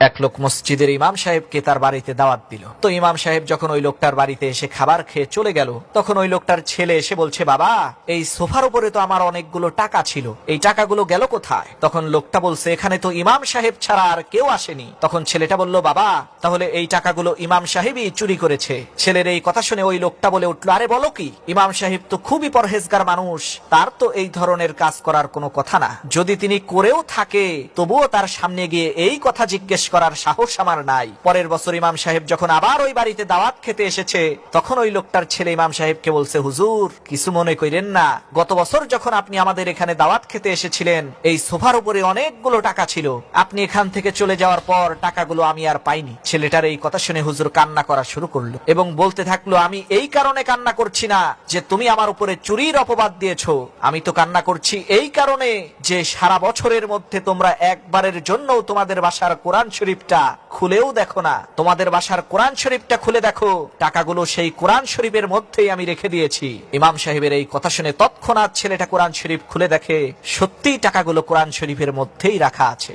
এক লোক মসজিদের ইমাম সাহেবকে তার বাড়িতে দাওয়াত দিল। তো ইমাম সাহেব যখন ওই লোকটার বাড়িতে এসে খাবার খেয়ে চলে গেল, তখন ওই লোকটার ছেলে এসে বলছে, বাবা এই সোফার উপরে তো আমার অনেকগুলো টাকা ছিল, এই টাকাগুলো গেল কোথায়? তখন লোকটা বলছে, এখানে তো ইমাম সাহেব ছাড়া আর কেউ আসেনি। তখন ছেলেটা বলল, বাবা তাহলে এই টাকাগুলো ইমাম সাহেবই চুরি করেছে। ছেলের এই কথা শুনে ওই লোকটা বলে উঠলো, আরে বলো কি, ইমাম সাহেব তো খুবই পরহেজগার মানুষ, তার তো এই ধরনের কাজ করার কোনো কথা না। যদি তিনি করেও থাকে তবুও তার সামনে গিয়ে এই কথা জিজ্ঞেস করার সাহস আমার নাই। পরের বছর ইমাম সাহেব যখন আবার ওই বাড়িতে দাওয়াত খেতে এসেছে, তখন ওই লোকটার ছেলে ইমাম সাহেবকে বলছে, হুজুর কিছু মনে করেন না, গত বছর যখন আপনি আমাদের এখানে দাওয়াত খেতে এসেছিলেন এই সোফার উপরে অনেকগুলো টাকা ছিল, আপনি এখান থেকে চলে যাওয়ার পর টাকাগুলো আমি আর পাইনি। ছেলেটার এই কথা শুনে হুজুর কান্না করা শুরু করলো এবং বলতে থাকলো, আমি এই কারণে কান্না করছি না যে তুমি আমার উপরে চুরির অপবাদ দিয়েছো, আমি তো কান্না করছি এই কারণে যে সারা বছরের মধ্যে তোমরা একবারের জন্য তোমাদের বাসার কোরআন শরীফটা খুলেও দেখো না। তোমাদের বাসার কোরআন শরীফটা খুলে দেখো, টাকাগুলো সেই কোরআন শরীফের মধ্যেই আমি রেখে দিয়েছি। ইমাম সাহেবের এই কথা শুনে তৎক্ষণাৎ ছেলেটা কোরআন শরীফ খুলে দেখে, সত্যিই টাকাগুলো কোরআন শরীফের মধ্যেই রাখা আছে।